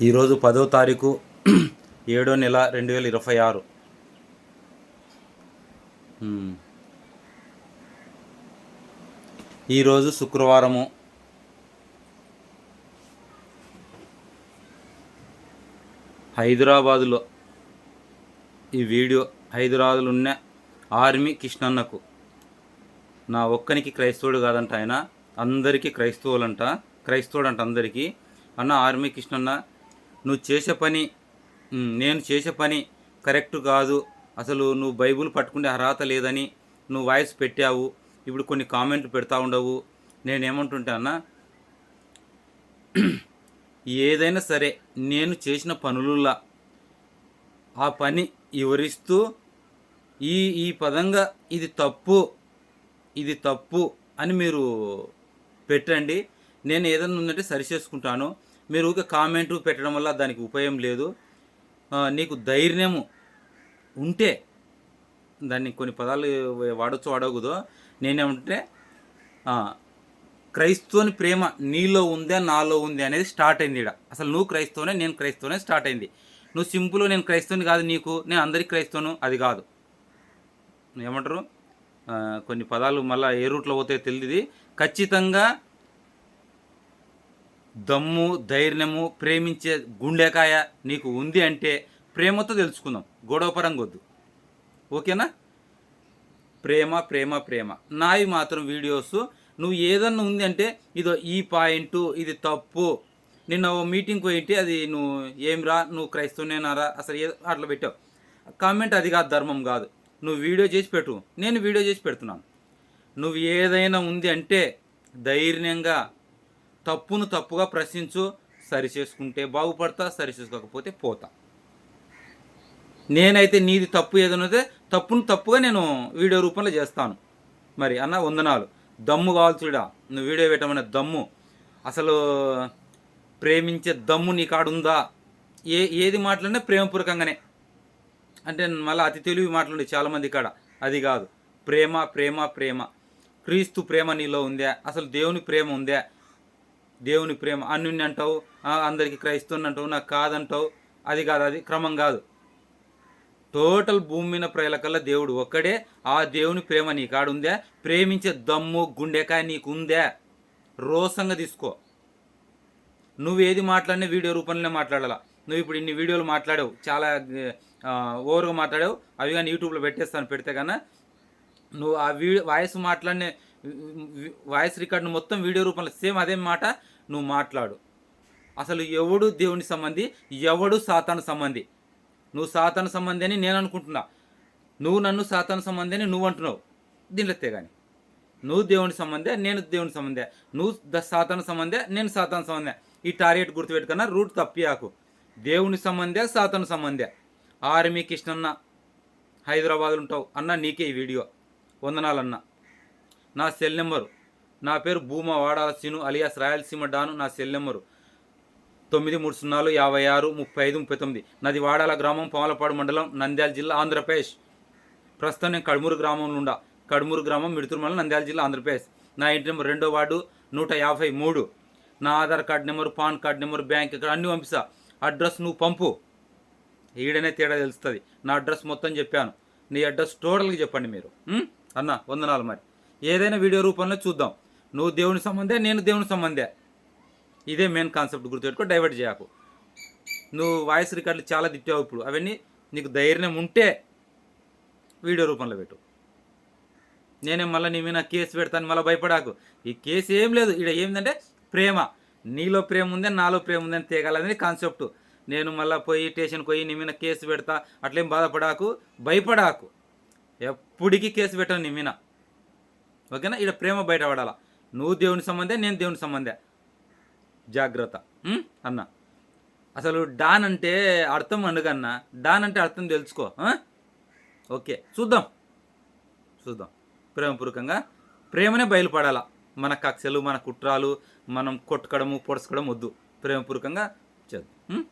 ఈరోజు 10వ తారీఖు 7వ నెల 2026. ఈరోజు శుక్రవారము. హైదరాబాదులో ఈ వీడియో హైదరాబాదులో ఉన్న ఆర్మీ కృష్ణన్నకు, నా ఒక్కనికి క్రైస్తవుడు కాదంట, ఆయన అందరికీ క్రైస్తవులంట, క్రైస్తవుడు అంట అందరికీ. అన్న ఆర్మీ కృష్ణన్న, నువ్వు చేసే పని, నేను చేసే పని కరెక్ట్ కాదు, అసలు నువ్వు బైబుల్ పట్టుకునే అర్హత లేదని నువ్వు వాయిస్ పెట్టావు, ఇప్పుడు కొన్ని కామెంట్లు పెడతా ఉండవు. నేనేమంటుంటా అన్న, ఏదైనా సరే నేను చేసిన పనులలో ఆ పని వివరిస్తూ ఈ పదంగా ఇది తప్పు అని మీరు పెట్టండి. నేను ఏదైనా ఉందంటే సరి చేసుకుంటాను. మీరు ఊరికే కామెంటు పెట్టడం వల్ల దానికి ఉపయోగం లేదు. నీకు ధైర్యము ఉంటే దాన్ని కొన్ని పదాలు వాడచ్చు వాడకూడదు. నేనేమంటే క్రైస్తవుని ప్రేమ నీలో ఉందే నాలో ఉంది అనేది స్టార్ట్ అయింది ఇక్కడ. అసలు నువ్వు క్రైస్తవునే, నేను క్రైస్తవునే స్టార్ట్ అయింది. నువ్వు సింపుల్ నేను క్రైస్తవుని కాదు, నేను అందరికి క్రైస్తవును అది కాదు. ఏమంటారు, కొన్ని పదాలు మళ్ళీ ఏ రూట్లో పోతే తెలియదు. ఖచ్చితంగా దమ్ము, ధైర్యము, ప్రేమించే గుండెకాయ నీకు ఉంది అంటే ప్రేమతో తెలుసుకుందాం, గొడవపరంగా వద్దు. ఓకేనా? ప్రేమ ప్రేమ ప్రేమ. నావి మాత్రం వీడియోస్ నువ్వు ఏదన్నా ఉంది అంటే ఇదో ఈ పాయింట్ ఇది తప్పు, నిన్న మీటింగ్కి పోయింటి అది నువ్వు ఏమిరా నువ్వు క్రైస్తవునేనారా అసలు అట్లా పెట్టావు కామెంట్, అది కాదు, ధర్మం కాదు. నువ్వు వీడియో చేసి పెట్టు, నేను వీడియో చేసి పెడుతున్నాను. నువ్వు ఏదైనా ఉంది అంటే ధైర్యంగా తప్పును తప్పుగా ప్రశ్నించు, సరి చేసుకుంటే బాగుపడతా, సరి చేసుకోకపోతే పోతా. నేనైతే నీది తప్పు ఏదైనా తప్పును తప్పుగా నేను వీడియో రూపంలో చేస్తాను. మరి అన్న వందనాలు. దమ్ము కావాల్సిడా, నువ్వు వీడియో పెట్టమనే దమ్ము, అసలు ప్రేమించే దమ్ము నీ కాడుందా? ఏది మాట్లాడినా ప్రేమపూర్వకంగానే, అంటే మళ్ళీ అతి తెలివి మాట్లాడే చాలామంది కాడ అది కాదు. ప్రేమ ప్రేమ ప్రేమ. క్రీస్తు ప్రేమ నీలో ఉందా? అసలు దేవుని ప్రేమ ఉందా? దేవుని ప్రేమ అన్యుని అంటావు, అందరికీ క్రైస్తవుని అంటావు, నాకు కాదంటావు, అది కాదు, అది క్రమం కాదు. టోటల్ భూమి మీద ప్రజలకల్లా దేవుడు ఒక్కడే. ఆ దేవుని ప్రేమ నీ కాడుందా? ప్రేమించే దమ్ము గుండెకాయ నీకు ఉందా? రోసంగా తీసుకో. నువ్వు ఏది మాట్లాడినా వీడియో రూపంలోనే మాట్లాడాలా. నువ్వు ఇప్పుడు ఇన్ని వీడియోలు మాట్లాడావు, చాలా ఓవర్గా మాట్లాడావు, అవి కానీ యూట్యూబ్లో పెట్టేస్తాను. పెడితే కన్నా నువ్వు ఆ వాయిస్ రికార్డును మొత్తం వీడియో రూపంలో సేమ్ అదే మాట నువ్వు మాట్లాడు. అసలు ఎవడు దేవుని సంబంధి, ఎవడు సాతాను సంబంధి? నువ్వు సాతాను సంబంధి అని నేను అనుకుంటున్నా, నువ్వు నన్ను సాతాను సంబంధి అని నువ్వు అంటున్నావు. దీనిలో కానీ నువ్వు దేవుని సంబంధే, నేను దేవుని సంబంధే, నువ్వు సాతాను సంబంధే, నేను సాతాను సంబంధే. ఈ టార్గెట్ గుర్తుపెట్టుకున్నా, రూట్ తప్పియాకు. దేవుని సంబంధే, సాతాను సంబంధే. ఆర్మీ కృష్ణన్న, హైదరాబాద్లో ఉంటావు అన్న, నీకే ఈ వీడియో వందనాలన్న. నా సెల్ నెంబరు, నా పేరు భూమా వాడాల సీను అలియాస్ రాయలసీమ డాను. నా సెల్ నెంబరు 9356563539. నాది వాడాల గ్రామం, పాములపాడు మండలం, నంద్యాల జిల్లా, ఆంధ్రప్రదేశ్. ప్రస్తుతం నేను కడుమూరు గ్రామంలో ఉండా. కడుమూరు గ్రామం, మిడుతూరు మండలం, నంద్యాల జిల్లా, ఆంధ్రప్రదేశ్. నా ఇంటి నెంబర్ 2వ వార్డు 153. నా Aadhaar card number, pan card number, bank account అన్నీ పంపిస్తా. అడ్రస్ నువ్వు పంపు, ఈడనే తేడా తెలుస్తుంది. నా అడ్రస్ మొత్తం చెప్పాను, నీ అడ్రస్ టోటల్గా చెప్పండి మీరు. అన్న వందనాలు. మరి ఏదైనా వీడియో రూపంలో చూద్దాం. నువ్వు దేవుని సంబంధే, నేను దేవుని సంబంధే. ఇదే మెయిన్ కాన్సెప్ట్ గుర్తుపెట్టుకో, డైవర్ట్ చేయకు. నువ్వు వాయిస్ రికార్డులు చాలా తిట్టావు, ఇప్పుడు అవన్నీ నీకు ధైర్యం ఉంటే వీడియో రూపంలో పెట్టు. నేనే మళ్ళీ నీ మీద కేసు పెడతాను, మళ్ళీ భయపడాకు. ఈ కేసు ఏం లేదు, ఇక్కడ ఏంటంటే ప్రేమ, నీలో ప్రేమ ఉందని నాలో ప్రేమ ఉందని తేగాలనేది కాన్సెప్ట్. నేను మళ్ళీ పోయి స్టేషన్కి పోయి నీ మీద కేసు పెడతా అట్లేం బాధపడాకు, భయపడాకు. ఎప్పటికీ కేసు పెట్టాను నీ మీద, ఓకేనా? ఇక్కడ ప్రేమ బయటపడాలా. నువ్వు దేవుని సంబంధే, నేను దేవుని సంబంధే. జాగ్రత్త అన్న. అసలు డాన్ అంటే అర్థం అడుగన్నా, డాన్ అంటే అర్థం తెలుసుకో. ఓకే, చూద్దాం ప్రేమపూర్వకంగా. ప్రేమనే బయలుపడాలా. మన కక్షలు, మన కుట్రాలు, మనం కొట్టుకోవడము పొడుచుకోవడం వద్దు. ప్రేమపూర్వకంగా చేద్దాం.